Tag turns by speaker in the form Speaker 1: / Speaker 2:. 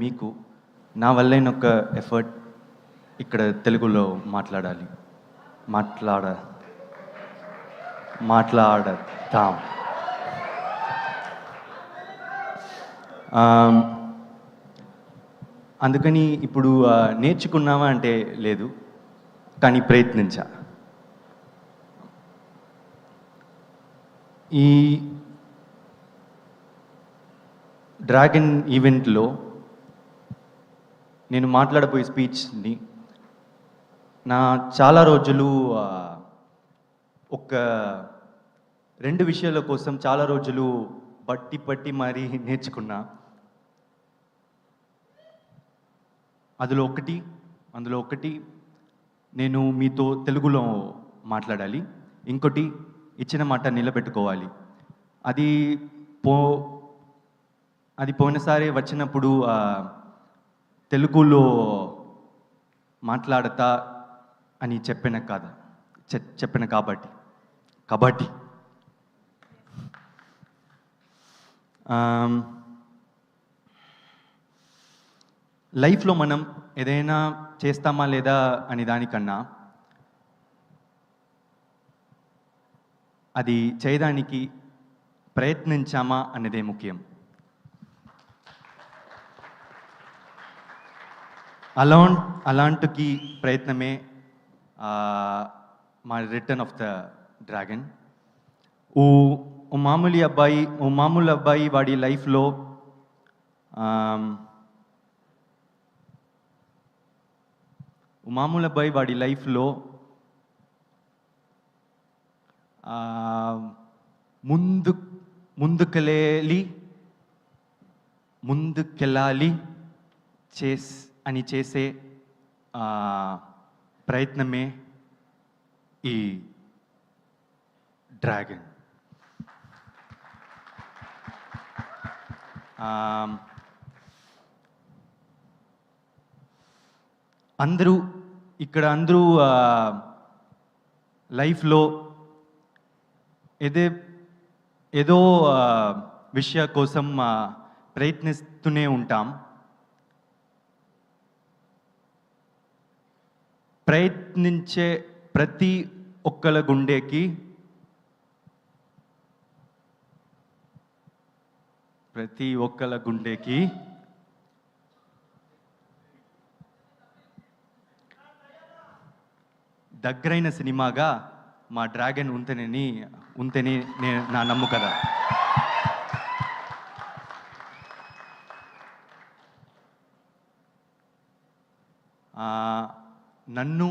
Speaker 1: మీకు నా వల్లైన ఒక ఎఫర్ట్ ఇక్కడ తెలుగులో మాట్లాడాలి. మాట్లాడ మాట్లాడతాం. అందుకని ఇప్పుడు నేర్చుకున్నావా అంటే లేదు, కానీ ప్రయత్నించా. ఈ డ్రాగన్ ఈవెంట్లో నేను మాట్లాడబోయే స్పీచ్ని చాలా రోజులు ఒక 2 విషయాల కోసం చాలా రోజులు పట్టి మరీ నేర్చుకున్నా. అందులో ఒకటి నేను మీతో తెలుగులో మాట్లాడాలి. ఇంకోటి ఇచ్చిన మాట నిలబెట్టుకోవాలి. అది పోయినసారి వచ్చినప్పుడు తెలుగులో మాట్లాడతా అని చెప్పిన కాబట్టి లైఫ్లో మనం ఏదైనా చేస్తామా లేదా అని దానికన్నా అది చేయడానికి ప్రయత్నించామా అనేదే ముఖ్యం. అలాంటి ప్రయత్నమే మా రిటర్న్ ఆఫ్ ద డ్రాగన్. ఓ మామూలు అబ్బాయి వాడి లైఫ్లో ముందుకెళ్ళాలి అని చేసే ప్రయత్నమే ఈ డ్రాగన్. అందరూ లైఫ్లో ఏదో విషయం కోసం ప్రయత్నిస్తూనే ఉంటాం. ప్రయత్నించే ప్రతి ఒక్కల గుండెకి దగ్గరైన సినిమాగా మా డ్రాగన్ ఉంటేనే నా నమ్ముకద. నన్ను